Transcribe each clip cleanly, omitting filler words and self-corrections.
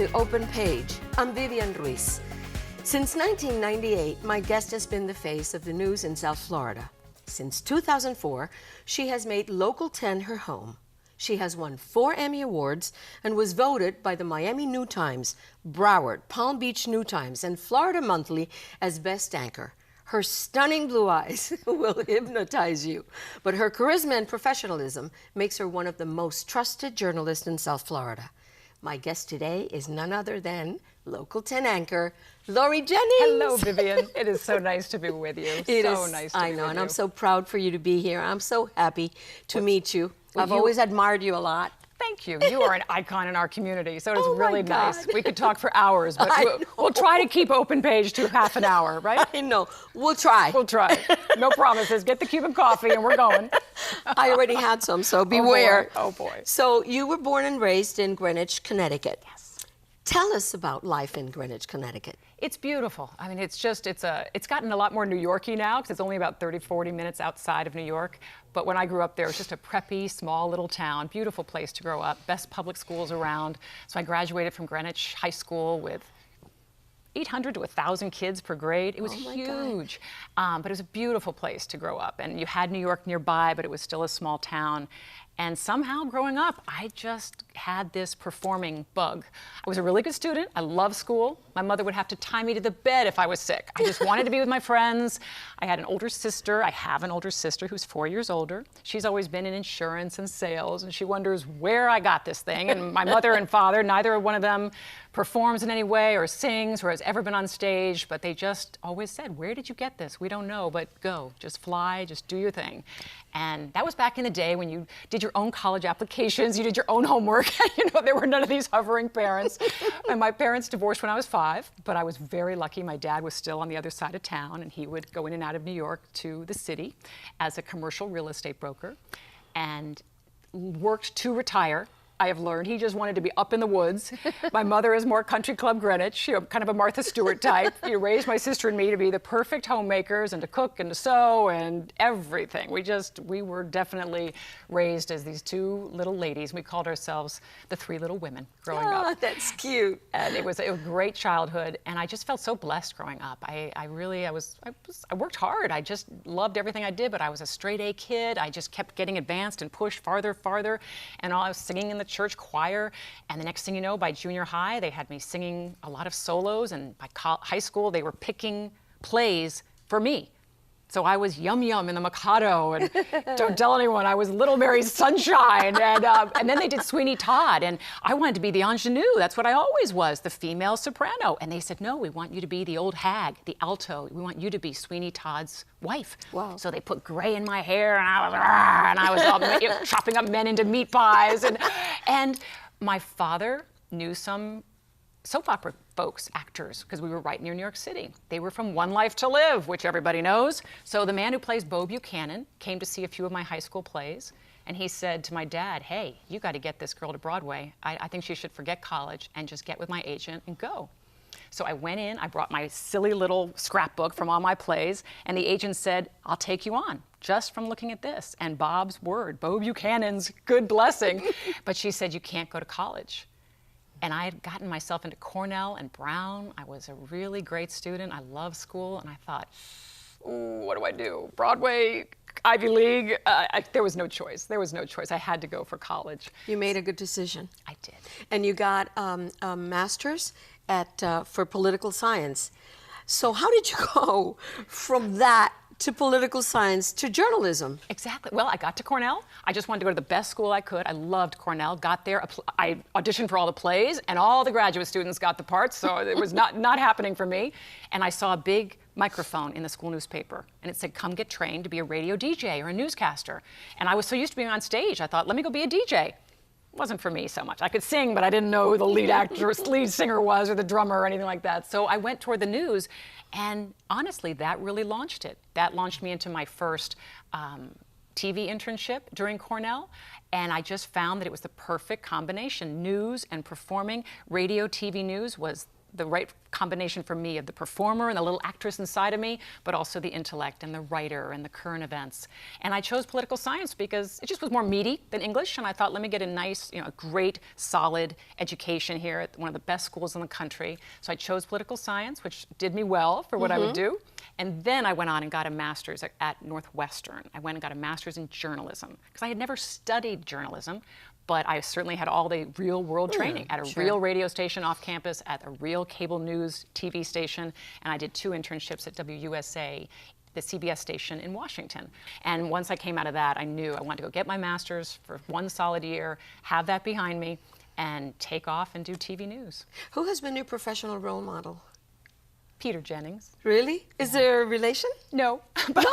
to Open Page. I'm Vivian Ruiz. Since 1998, my guest has been the face of the news in South Florida. Since 2004, she has made Local 10 her home. She has won 4 Emmy Awards and was voted by the Miami New Times, Broward, Palm Beach New Times, and Florida Monthly as Best Anchor. Her stunning blue eyes will hypnotize you, but her charisma and professionalism makes her one of the most trusted journalists in South Florida. My guest today is none other than Local 10 anchor, Laurie Jennings. Hello, Vivian. It is so nice to be with you. It so is, nice to I be know, with and you. I'm so proud for you to be here. I'm so happy to meet you. I've you- always admired you a lot. Thank you. You are an icon in our community, so it's Oh, my really God. nice. We could talk for hours, but I we'll try to keep Open Page to half an hour, right? I know. We'll try. We'll try. No promises. Get the Cuban coffee and we're going. I already had some, so beware. Oh, boy. So you were born and raised in Greenwich, Connecticut. Yes. Tell us about life in Greenwich, Connecticut. It's beautiful. I mean, it's gotten a lot more New York-y now because it's only about 30, 40 minutes outside of New York. But when I grew up there, it was just a preppy, small little town, beautiful place to grow up, best public schools around. So I graduated from Greenwich High School with 800 to 1,000 kids per grade. It was Oh, my huge, but it was a beautiful place to grow up. And you had New York nearby, but it was still a small town. And somehow growing up, I just had this performing bug. I was a really good student. I loved school. My mother would have to tie me to the bed if I was sick. I just wanted to be with my friends. I had an older sister. I have an older sister who's 4 years older. She's always been in insurance and sales, and she wonders where I got this thing. And my mother and father, neither one of them performs in any way or sings or has ever been on stage, but they just always said, where did you get this? We don't know, but go, just fly, just do your thing. And that was back in the day when you did your own college applications, you did your own homework. You know, there were none of these hovering parents. And my parents divorced when I was 5, but I was very lucky. My dad was still on the other side of town, and he would go in and out of New York to the city as a commercial real estate broker and worked to retire. I have learned he just wanted to be up in the woods. My mother is more country club Greenwich, you know, kind of a Martha Stewart type. He raised my sister and me to be the perfect homemakers and to cook and to sew and everything. We were definitely raised as these 2 little ladies. We called ourselves the 3 little women growing up. That's cute. And it was a great childhood, and I just felt so blessed growing up. I worked hard. I just loved everything I did, but I was a straight A kid. I just kept getting advanced and pushed farther, and I was singing in the church choir, and the next thing you know, by junior high, they had me singing a lot of solos, and by high school, they were picking plays for me. So I was Yum Yum in the Mikado, and don't tell anyone, I was Little Mary Sunshine, and then they did Sweeney Todd, and I wanted to be the ingenue. That's what I always was, the female soprano. And they said, no, we want you to be the old hag, the alto. We want you to be Sweeney Todd's wife. Wow. So they put gray in my hair, and I was all chopping up men into meat pies, and my father knew some soap opera folks, actors, because we were right near New York City. They were from One Life to Live, which everybody knows. So the man who plays Bo Buchanan came to see a few of my high school plays, and he said to my dad, hey, you got to get this girl to Broadway. I think she should forget college and just get with my agent and go. So I went in, I brought my silly little scrapbook from all my plays, and the agent said, I'll take you on, just from looking at this. And Bob's word, Bo Buchanan's good blessing. But she said, you can't go to college. And I had gotten myself into Cornell and Brown. I was a really great student. I loved school. And I thought, ooh, what do I do? Broadway, Ivy League? There was no choice. There was no choice. I had to go for college. You made a good decision. I did. And you got a master's for political science. So how did you go from that to political science to journalism? Exactly. Well, I got to Cornell. I just wanted to go to the best school I could. I loved Cornell. Got there. I auditioned for all the plays, and all the graduate students got the parts, so it was not happening for me. And I saw a big microphone in the school newspaper, and it said, come get trained to be a radio DJ or a newscaster. And I was so used to being on stage, I thought, let me go be a DJ. It wasn't for me so much. I could sing, but I didn't know who the lead singer was or the drummer or anything like that. So I went toward the news, and honestly, that really launched it. That launched me into my first TV internship during Cornell, and I just found that it was the perfect combination. News and performing. Radio, TV news was the right combination for me of the performer and the little actress inside of me, but also the intellect and the writer and the current events. And I chose political science because it just was more meaty than English, and I thought, let me get a nice, a great, solid education here at one of the best schools in the country. So I chose political science, which did me well for what I would do. And then I went on and got a master's at Northwestern. I went and got a master's in journalism because I had never studied journalism, but I certainly had all the real world training at a real radio station off campus, at a real cable news TV station, and I did 2 internships at WUSA, the CBS station in Washington. And once I came out of that, I knew I wanted to go get my master's for 1 solid year, have that behind me, and take off and do TV news. Who has been your professional role model? Peter Jennings. Really? Is there a relation? No. But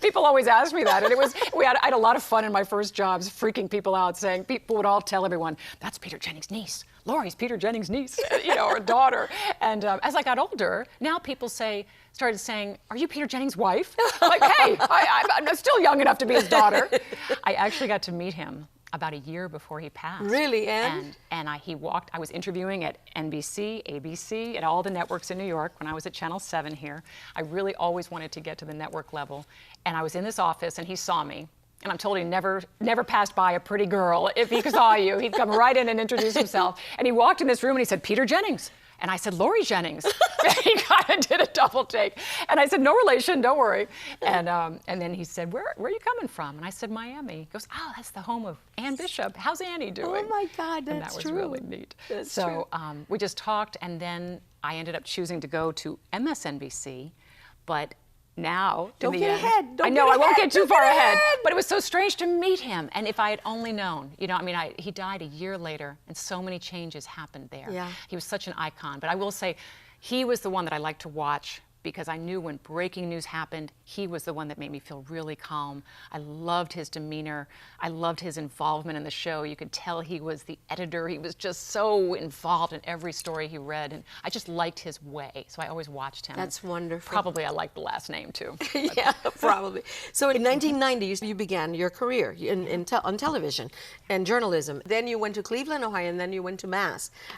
people always ask me that. And I had a lot of fun in my first jobs, freaking people out, saying, people would all tell everyone, that's Peter Jennings' niece. Laurie's Peter Jennings' niece, or daughter. And as I got older, now people started saying, are you Peter Jennings' wife? Like, hey, I'm still young enough to be his daughter. I actually got to meet him about a year before he passed. Really, and I was interviewing at NBC, ABC, at all the networks in New York when I was at Channel 7 here. I really always wanted to get to the network level. And I was in this office and he saw me. And I'm told he never passed by a pretty girl. If he saw you, he'd come right in and introduce himself. And he walked in this room and he said, Peter Jennings. And I said, Laurie Jennings. He kind of did a double take. And I said, no relation, don't worry. And then he said, where are you coming from? And I said, Miami. He goes, oh, that's the home of Ann Bishop. How's Annie doing? Oh my God, that's true. And that was really neat. That's so we just talked, and then I ended up choosing to go to MSNBC, but now, don't get ahead. I know, I won't get too far ahead. But it was so strange to meet him. And if I had only known, he died a year later, and so many changes happened there. Yeah. He was such an icon. But I will say, he was the one that I liked to watch because I knew when breaking news happened, he was the one that made me feel really calm. I loved his demeanor. I loved his involvement in the show. You could tell he was the editor. He was just so involved in every story he read, and I just liked his way, so I always watched him. That's wonderful. Probably I liked the last name, too. Yeah, probably. So in 1990, you began your career on television and journalism. Then you went to Cleveland, Ohio, and then you went to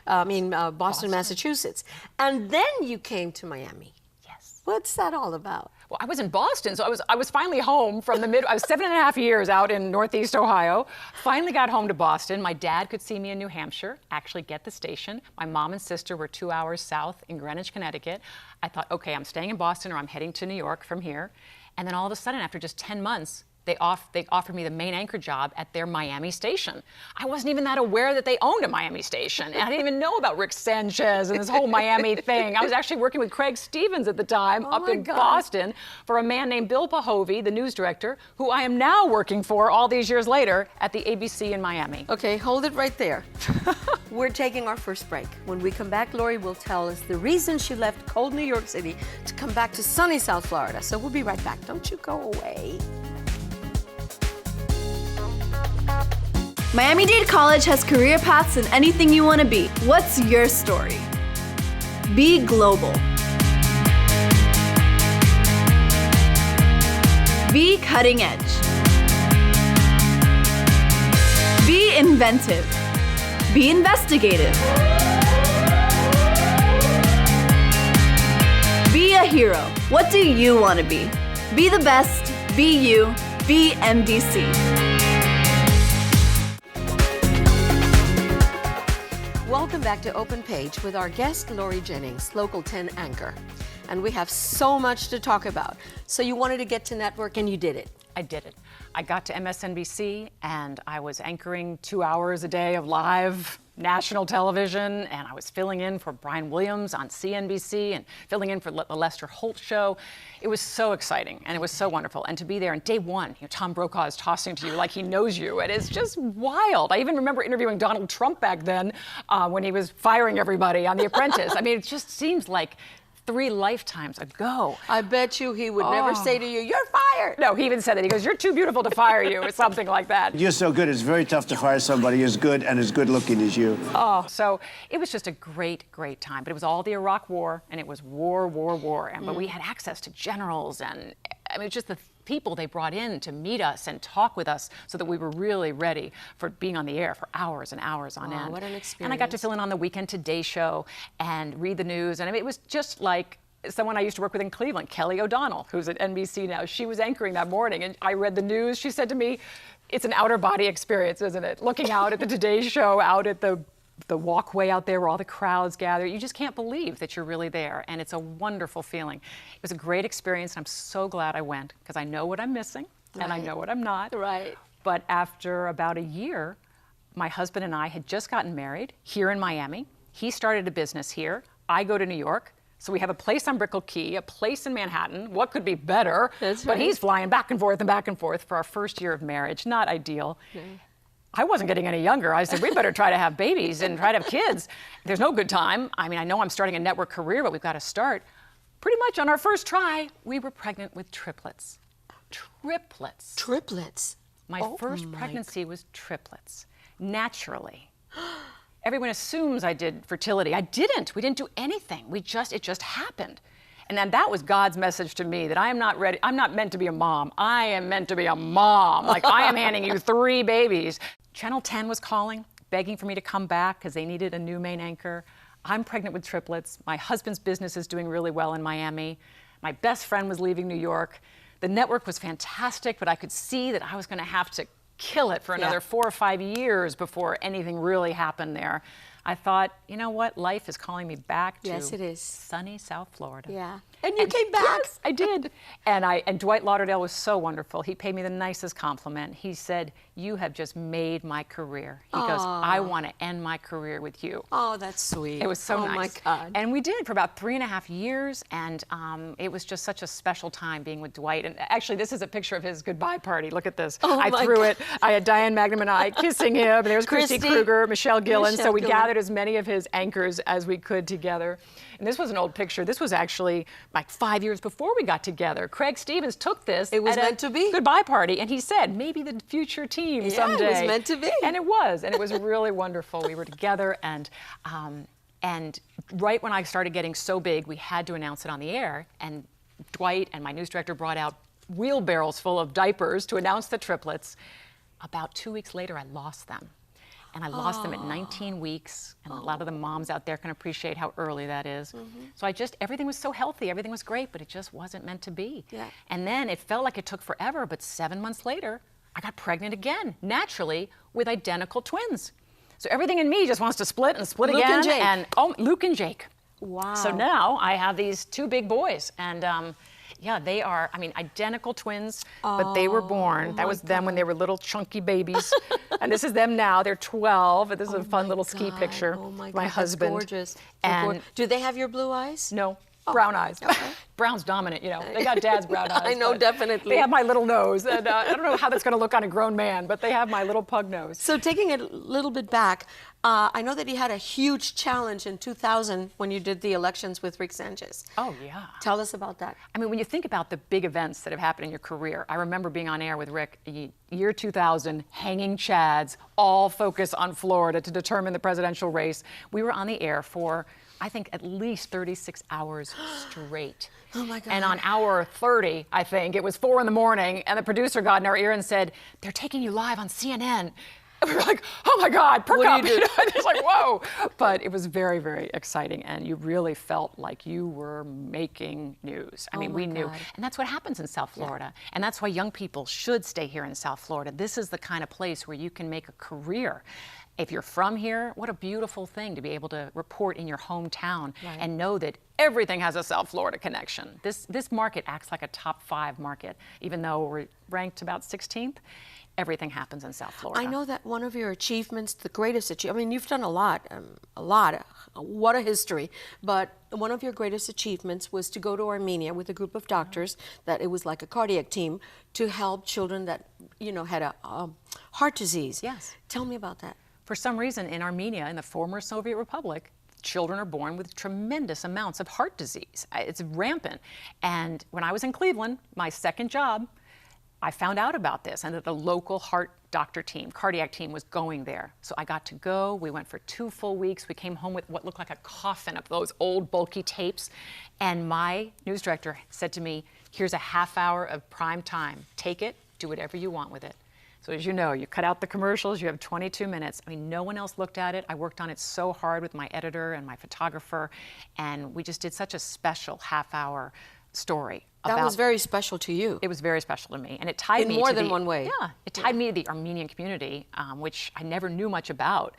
Boston, Massachusetts. And then you came to Miami. What's that all about? Well, I was in Boston, so I was finally home from I was 7.5 years out in Northeast Ohio. Finally got home to Boston. My dad could see me in New Hampshire, actually get the station. My mom and sister were 2 hours south in Greenwich, Connecticut. I thought, okay, I'm staying in Boston or I'm heading to New York from here. And then all of a sudden, after just 10 months, they offered me the main anchor job at their Miami station. I wasn't even that aware that they owned a Miami station. And I didn't even know about Rick Sanchez and this whole Miami thing. I was actually working with Craig Stevens at the time up in Boston for a man named Bill Pahovy, the news director, who I am now working for all these years later at the ABC in Miami. Okay, hold it right there. We're taking our first break. When we come back, Laurie will tell us the reason she left cold New York City to come back to sunny South Florida. So we'll be right back. Don't you go away. Miami-Dade College has career paths in anything you want to be. What's your story? Be global. Be cutting edge. Be inventive. Be investigative. Be a hero. What do you want to be? Be the best. Be you. Be MDC. Welcome back to Open Page with our guest, Laurie Jennings, Local 10 anchor. And we have so much to talk about. So you wanted to get to network and you did it. I did it. I got to MSNBC and I was anchoring 2 hours a day of live national television, and I was filling in for Brian Williams on CNBC and filling in for the Lester Holt show. It was so exciting and it was so wonderful. And to be there on day one, Tom Brokaw is tossing to you like he knows you, and it's just wild. I even remember interviewing Donald Trump back then when he was firing everybody on The Apprentice. I mean, it just seems like 3 lifetimes ago. I bet you he would never say to you, you're fired. No, he even said that. He goes, you're too beautiful to fire you, or something like that. You're so good. It's very tough to fire somebody as good and as good looking as you. Oh, so it was just a great, great time. But it was all the Iraq War, and it was war. But we had access to generals, and I mean, just the people they brought in to meet us and talk with us so that we were really ready for being on the air for hours and hours on end. What an experience. And I got to fill in on the Weekend Today show and read the news. And I mean, it was just like someone I used to work with in Cleveland, Kelly O'Donnell, who's at NBC now. She was anchoring that morning, and I read the news. She said to me, it's an outer body experience, isn't it? Looking out at the Today show, out at the walkway out there where all the crowds gather. You just can't believe that you're really there, and it's a wonderful feeling. It was a great experience, and I'm so glad I went, because I know what I'm missing, and I know what I'm not. Right. But after about a year, my husband and I had just gotten married here in Miami. He started a business here. I go to New York. So we have a place on Brickell Key, a place in Manhattan. What could be better? That's But right. he's flying back and forth for our first year of marriage. Not ideal. I wasn't getting any younger. I said, we better try to have babies and try to have kids. There's no good time. I mean, I know I'm starting a network career, but we've got to start. Pretty much on our first try, we were pregnant with triplets. Triplets. Triplets. My first pregnancy was triplets, naturally. Everyone assumes I did fertility. I didn't. We didn't do anything. It just happened. And then that was God's message to me that I am not ready. I'm not meant to be a mom. I am meant to be a mom. Like, I am handing you 3 babies. Channel 10 was calling, begging for me to come back because they needed a new main anchor. I'm pregnant with triplets. My husband's business is doing really well in Miami. My best friend was leaving New York. The network was fantastic, but I could see that I was going to have to kill it for another 4 or 5 years before anything really happened there. I thought, you know what? Life is calling me back to Yes, it is. sunny South Florida. Yeah. And you came back. Yes, I did. And Dwight Lauderdale was so wonderful. He paid me the nicest compliment. He said, you have just made my career. He goes, I want to end my career with you. Oh, that's sweet. It was so nice. Oh, my God. And we did for about 3.5 years, and it was just such a special time being with Dwight. And actually, this is a picture of his goodbye party. Look at this. I threw it. I had Diane Magnum and I kissing him, and there was Christy Kruger, Michelle Gillen. So we gathered as many of his anchors as we could together. And this was an old picture. This was actually like 5 years before we got together. Craig Stevens took this. It was at meant to be. Goodbye party, and he said, maybe the future team someday. It was meant to be. And it was really wonderful. We were together, and right when I started getting so big, we had to announce it on the air, and Dwight and my news director brought out wheelbarrows full of diapers to announce the triplets. About 2 weeks later, I lost them. And I lost them at 19 weeks, and a lot of the moms out there can appreciate how early that is. So everything was so healthy, everything was great, but it just wasn't meant to be. Yeah. And then it felt like it took forever, but 7 months later, I got pregnant again, naturally, with identical twins. So everything in me just wants to split and split Luke again. and Jake. Luke and Jake. Wow. So now I have these 2 big boys, and yeah, they are, identical twins, but they were born. That was them when they were little chunky babies. And this is them now. They're 12. And this is a fun little ski picture. Oh my God, my husband. That's gorgeous. And Do they have your blue eyes? no, brown eyes. Brown's dominant, you know. They got dad's brown eyes. I know, but definitely. They have my little nose. And I don't know how that's going to look on a grown man, but they have my little pug nose. So taking it a little bit back, I know that you had a huge challenge in 2000 when you did the elections with Rick Sanchez. Oh, yeah. Tell us about that. I mean, when you think about the big events that have happened in your career, I remember being on air with Rick, year 2000, hanging chads, all focus on Florida to determine the presidential race. We were on the air for, I think, at least 36 hours straight. Oh my God. And on hour 30, I think, it was 4 in the morning, and the producer got in our ear and said, they're taking you live on CNN. And we were like, oh my God, perk up. do you do? It's like, whoa. But it was very, very exciting, and you really felt like you were making news. I mean, we knew. God. And that's what happens in South Florida. And that's why young people should stay here in South Florida. This is the kind of place where you can make a career. If you're from here, what a beautiful thing to be able to report in your hometown and know that everything has a South Florida connection. This market acts like a top 5 market, even though we're ranked about 16th. Everything happens in South Florida. I know that one of your achievements, the greatest achievement, I mean, you've done a lot, what a history, but one of your greatest achievements was to go to Armenia with a group of doctors, that it was like a cardiac team, to help children that, had a heart disease. Yes. Tell me about that. For some reason, in Armenia, in the former Soviet Republic, children are born with tremendous amounts of heart disease. It's rampant. And when I was in Cleveland, my second job, I found out about this, and that the local heart doctor team, cardiac team, was going there. So I got to go. We went for 2 full weeks. We came home with what looked like a coffin of those old bulky tapes. And my news director said to me, Here's a half hour of prime time. Take it, do whatever you want with it. So as you know, you cut out the commercials, you have 22 minutes. I mean, no one else looked at it. I worked on it so hard with my editor and my photographer, and we just did such a special half-hour story. That was very special to you. It was very special to me, and it tied me in more to than one way. Yeah, it tied me to the Armenian community, which I never knew much about.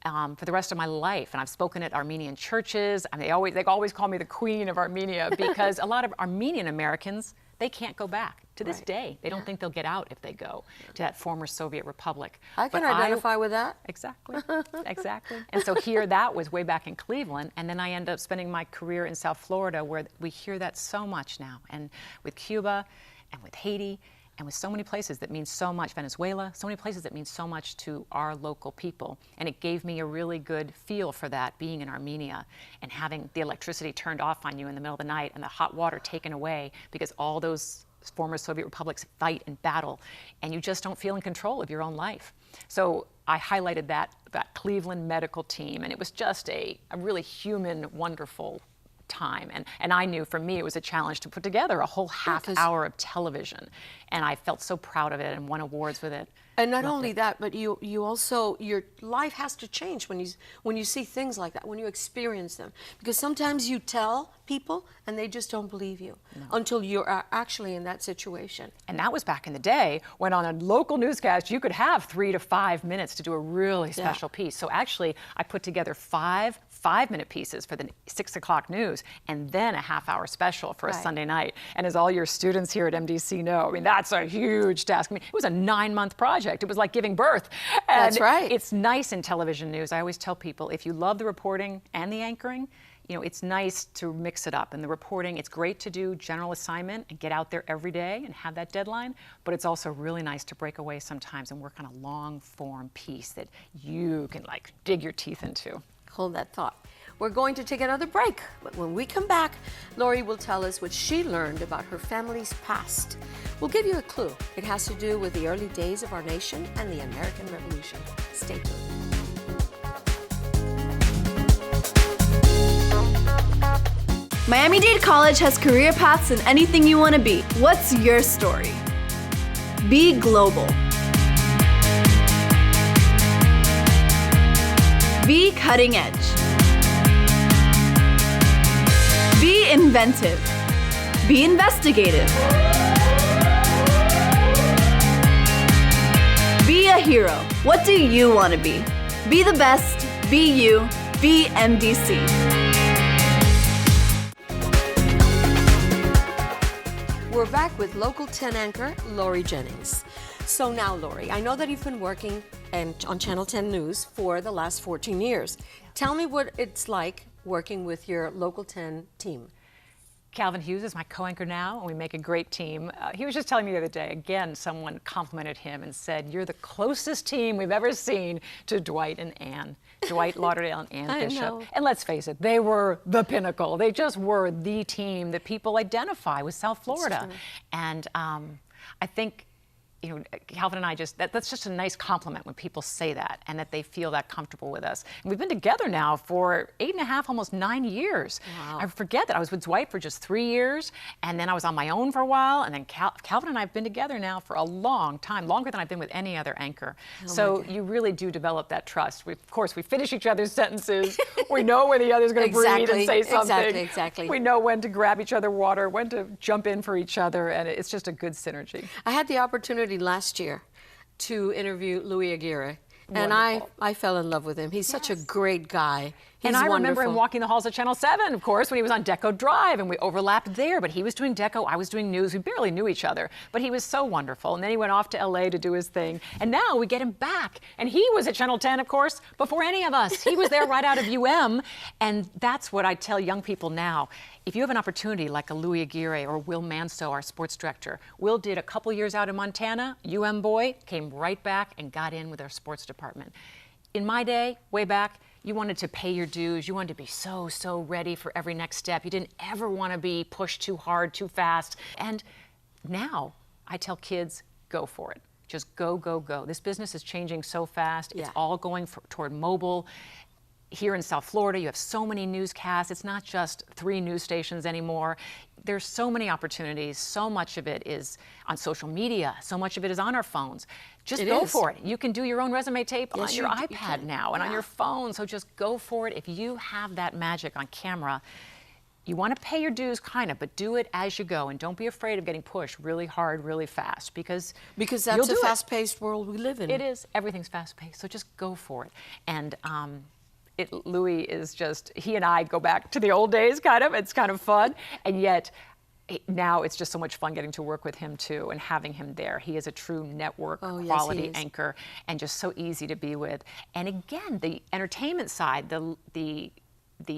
For the rest of my life, and I've spoken at Armenian churches. I mean, they always call me the Queen of Armenia because a lot of Armenian Americans, they can't go back to this day. They don't think they'll get out if they go to that former Soviet republic. I can identify with that. Exactly, exactly. And so here, that was way back in Cleveland, and then I ended up spending my career in South Florida, where we hear that so much now, and with Cuba, and with Haiti, and with so many places that mean so much, Venezuela, so many places that mean so much to our local people. And it gave me a really good feel for that, being in Armenia and having the electricity turned off on you in the middle of the night and the hot water taken away because all those former Soviet republics fight and battle, and you just don't feel in control of your own life. So I highlighted that Cleveland medical team, and it was just a really human, wonderful time. And I knew for me it was a challenge to put together a whole half hour of television, and I felt so proud of it and won awards with it. And not only that, but you also, your life has to change when you see things like that, when you experience them. Because sometimes you tell people and they just don't believe you until you're actually in that situation. And that was back in the day when on a local newscast you could have 3 to 5 minutes to do a really special piece. So actually I put together 5 5-minute pieces for the 6 o'clock news, and then a half-hour special for a Sunday night. And as all your students here at MDC know, I mean, that's a huge task. I mean, it was a 9-month project. It was like giving birth. And that's right. It's nice in television news. I always tell people, if you love the reporting and the anchoring, you know, it's nice to mix it up. And the reporting, it's great to do general assignment and get out there every day and have that deadline, but it's also really nice to break away sometimes and work on a long-form piece that you can, like, dig your teeth into. Hold that thought. We're going to take another break, but when we come back, Laurie will tell us what she learned about her family's past. We'll give you a clue. It has to do with the early days of our nation and the American Revolution. Stay tuned. Miami-Dade College has career paths in anything you want to be. What's your story? Be global. Be cutting edge. Be inventive. Be investigative. Be a hero. What do you want to be? Be the best. Be you. Be MDC. We're back with Local 10 anchor Laurie Jennings. So now, Laurie, I know that you've been working on Channel 10 News for the last 14 years. Tell me what it's like working with your Local 10 team. Calvin Hughes is my co-anchor now, and we make a great team. He was just telling me the other day, again, someone complimented him and said, "You're the closest team we've ever seen to Dwight and Ann." Dwight Lauderdale and Ann Bishop. know. And let's face it, they were the pinnacle. They just were the team that people identify with South Florida. And I think, you know, Calvin and I that's just a nice compliment when people say that and that they feel that comfortable with us. And we've been together now for 8.5, almost 9 years. Wow. I forget that I was with Dwight for just 3 years, and then I was on my own for a while, and then Calvin and I have been together now for a long time, longer than I've been with any other anchor. So you really do develop that trust. Of course, we finish each other's sentences. We know when the other's going to breathe and say something. Exactly. We know when to grab each other water, when to jump in for each other, and it's just a good synergy. I had the opportunity last year to interview Louis Aguirre, and I fell in love with him. He's such a great guy. He's I remember wonderful. him walking the halls of Channel 7, of course, when he was on Deco Drive, and we overlapped there, but he was doing Deco, I was doing news. We barely knew each other, but he was so wonderful. And then he went off to LA to do his thing, and now we get him back. And he was at Channel 10, of course, before any of us. He was there right out of UM, and that's what I tell young people now. If you have an opportunity like a Louis Aguirre or Will Manso, our sports director. Will did a couple years out in Montana, UM boy, came right back and got in with our sports department. In my day, way back, you wanted to pay your dues. You wanted to be so ready for every next step. You didn't ever want to be pushed too hard, too fast. And now I tell kids, go for it. Just go, go, go. This business is changing so fast. It's all going toward mobile. here in South Florida, you have so many newscasts. It's not just 3 news stations anymore. There's so many opportunities. So much of it is on social media. So much of it is on our phones. Just go for it. You can do your own resume tape on your iPad now and on your phone. So just go for it. If you have that magic on camera, you want to pay your dues, kind of, but do it as you go, and don't be afraid of getting pushed really hard, really fast, because that's a fast-paced world we live in. It is. Everything's fast-paced, so just go for it. And Louis is just, he and I go back to the old days, kind of. It's kind of fun, and yet now it's just so much fun getting to work with him too and having him there. He is a true network quality anchor and just so easy to be with. And again, the entertainment side, the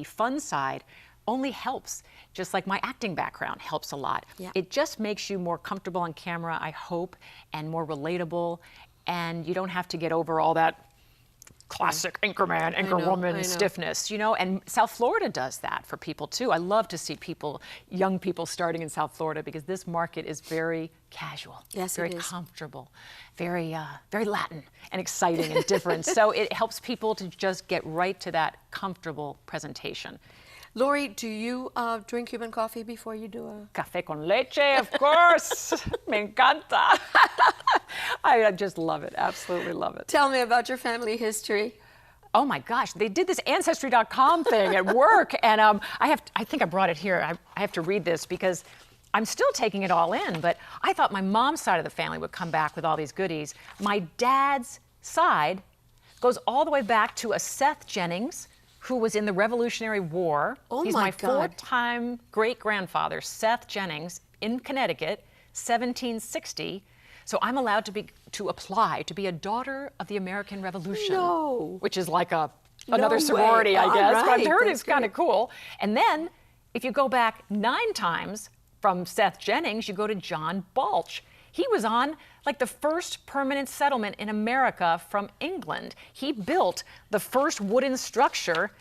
fun side, only helps, just like my acting background helps a lot. Yeah. It just makes you more comfortable on camera, I hope, and more relatable, and you don't have to get over all that classic anchorman, anchorwoman stiffness, you know, and South Florida does that for people too. I love to see young people starting in South Florida, because this market is very casual, very comfortable, very Latin and exciting and different. So it helps people to just get right to that comfortable presentation. Laurie, do you drink Cuban coffee before you do a... Café con leche, of course. Me encanta. I just love it, absolutely love it. Tell me about your family history. Oh my gosh, they did this Ancestry.com thing at work, and I think I brought it here. I have to read this because I'm still taking it all in, but I thought my mom's side of the family would come back with all these goodies. My dad's side goes all the way back to a Seth Jennings, who was in the Revolutionary War. Oh He's my my God. 4-time great-grandfather, Seth Jennings, in Connecticut, 1760. So I'm allowed to apply to be a daughter of the American Revolution. No. Which is like another sorority, I guess. But I've heard it's kind of cool. And then, if you go back 9 times from Seth Jennings, you go to John Balch. He was on like the first permanent settlement in America from England. He built the first wooden structure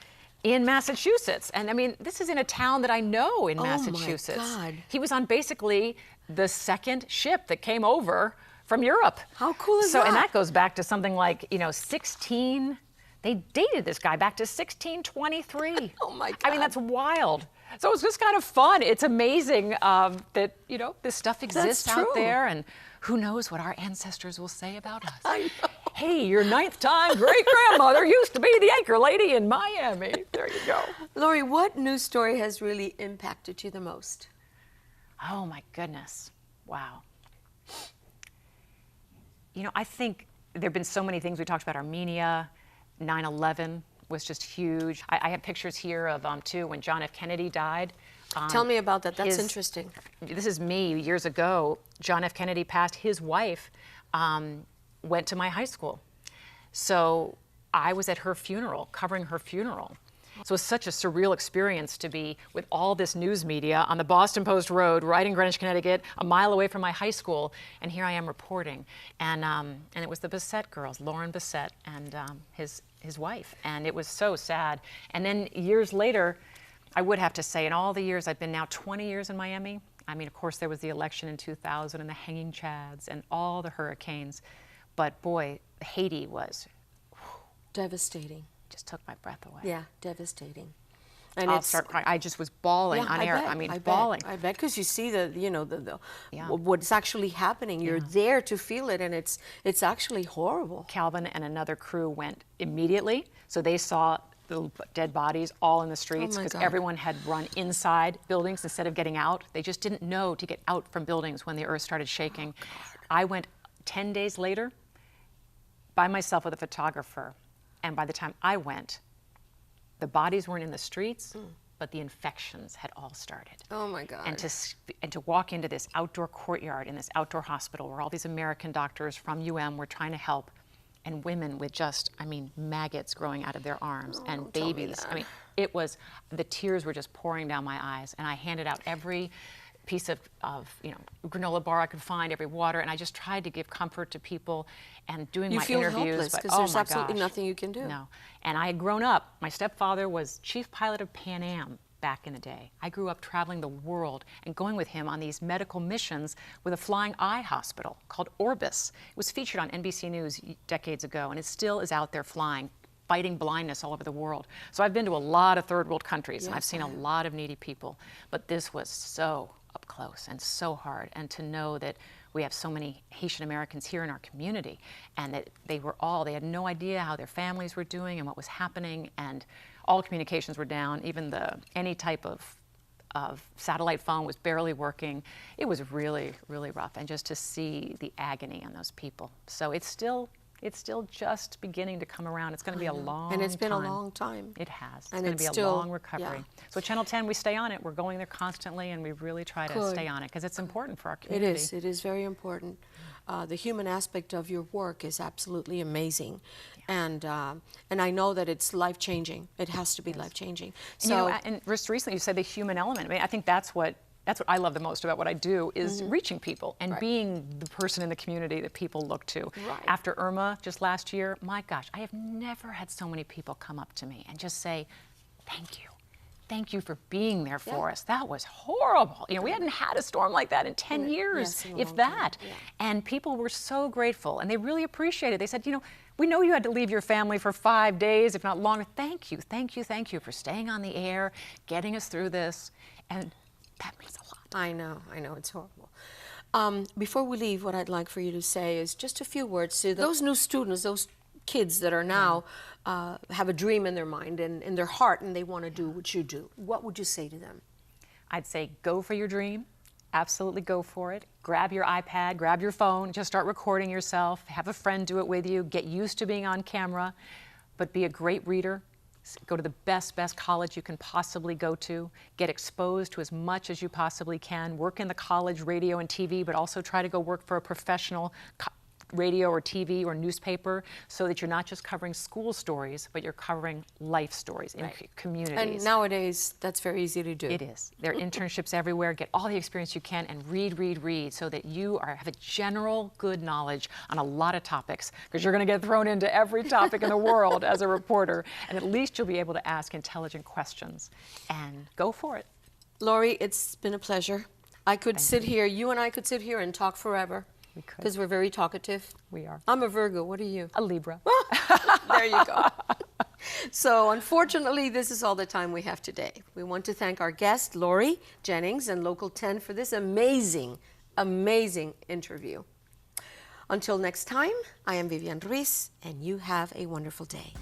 in Massachusetts. And I mean, this is in a town that I know in Massachusetts. My God. He was on basically the second ship that came over from Europe. How cool is that? And that goes back to something like, they dated this guy back to 1623. Oh my God. I mean, that's wild. So it's just kind of fun. It's amazing that, this stuff exists out there, and who knows what our ancestors will say about us. I know. Hey, your 9th-time great-grandmother used to be the anchor lady in Miami. There you go. Laurie, what news story has really impacted you the most? Oh my goodness. Wow. I think there have been so many things. We talked about Armenia, 9/11 was just huge. I have pictures here of, too, when John F. Kennedy died. Tell me about that. That's interesting. This is me years ago. John F. Kennedy passed. His wife went to my high school. So I was at her funeral, covering her funeral. So it was such a surreal experience to be with all this news media on the Boston Post Road, right in Greenwich, Connecticut, a mile away from my high school, and here I am reporting. And it was the Bassett girls, Lauren Bassett and his wife, and it was so sad. And then years later, I would have to say, in all the years, I've been now 20 years in Miami. I mean, of course, there was the election in 2000 and the hanging chads and all the hurricanes. But boy, Haiti was devastating. Just took my breath away. Yeah, devastating. And I'll start crying. I just was bawling on air. I mean, bawling. I bet, because you see what's actually happening. You're there to feel it, and it's actually horrible. Calvin and another crew went immediately, so they saw the dead bodies all in the streets, because everyone had run inside buildings instead of getting out. They just didn't know to get out from buildings when the earth started shaking. I went 10 days later by myself with a photographer, and by the time I went, the bodies weren't in the streets, but the infections had all started. Oh my God. And to walk into this outdoor courtyard in this outdoor hospital where all these American doctors from UM were trying to help, and women with just, maggots growing out of their arms, and babies. The tears were just pouring down my eyes, and I handed out every piece of granola bar I could find, every water, and I just tried to give comfort to people and doing my interviews. You feel helpless because there's absolutely nothing you can do. No, and I had grown up. My stepfather was chief pilot of Pan Am back in the day. I grew up traveling the world and going with him on these medical missions with a flying eye hospital called Orbis. It was featured on NBC News decades ago, and it still is out there flying fighting blindness all over the world. So I've been to a lot of third world countries, and I've Yes, seen a lot of needy people, but this was so up close and so hard. And to know that we have so many Haitian Americans here in our community, and that they had no idea how their families were doing and what was happening, and all communications were down, even any type of satellite phone was barely working. It was really, really rough, and just to see the agony on those people. So it's still just beginning to come around. It's going to be a long time. And it's been a long time. It has. It's And going to be it's a still- long recovery. yeah. So Channel 10, we stay on it. We're going there constantly, and we really try to stay on it because it's important for our It community. is. It is very important. The human aspect of your work is absolutely amazing, and I know that it's life changing. It has to be life changing. And, you know, and just recently you said the human element. I mean, I think that's what I love the most about what I do is reaching people and being the person in the community that people look to. Right. After Irma just last year, my gosh, I have never had so many people come up to me and just say, thank you. Thank you for being there for us. That was horrible. You know, we hadn't had a storm like that in 10 years, in a if long that. time, yeah. And people were so grateful, and they really appreciated it. They said, you know, we know you had to leave your family for 5 days, if not longer. Thank you, thank you, thank you for staying on the air, getting us through this. And that means a lot. I know, it's horrible. Before we leave, what I'd like for you to say is just a few words to those new students, those kids that are now have a dream in their mind and in their heart, and they want to do what you do. What would you say to them? I'd say go for your dream. Absolutely go for it. Grab your iPad, grab your phone, just start recording yourself. Have a friend do it with you. Get used to being on camera, but be a great reader. Go to the best college you can possibly go to. Get exposed to as much as you possibly can. Work in the college radio and TV, but also try to go work for a professional radio or TV or newspaper, so that you're not just covering school stories, but you're covering life stories in communities. And nowadays, that's very easy to do. It is. There are internships everywhere. Get all the experience you can and read, so that you have a general good knowledge on a lot of topics, because you're going to get thrown into every topic in the world as a reporter, and at least you'll be able to ask intelligent questions and go for it. Laurie, it's been a pleasure. I could sit here, you and I could sit here and talk forever. We could. Because we're very talkative. We are. I'm a Virgo. What are you? A Libra. There you go. So unfortunately, this is all the time we have today. We want to thank our guest, Laurie Jennings and Local 10 for this amazing, amazing interview. Until next time, I am Vivian Ruiz, and you have a wonderful day.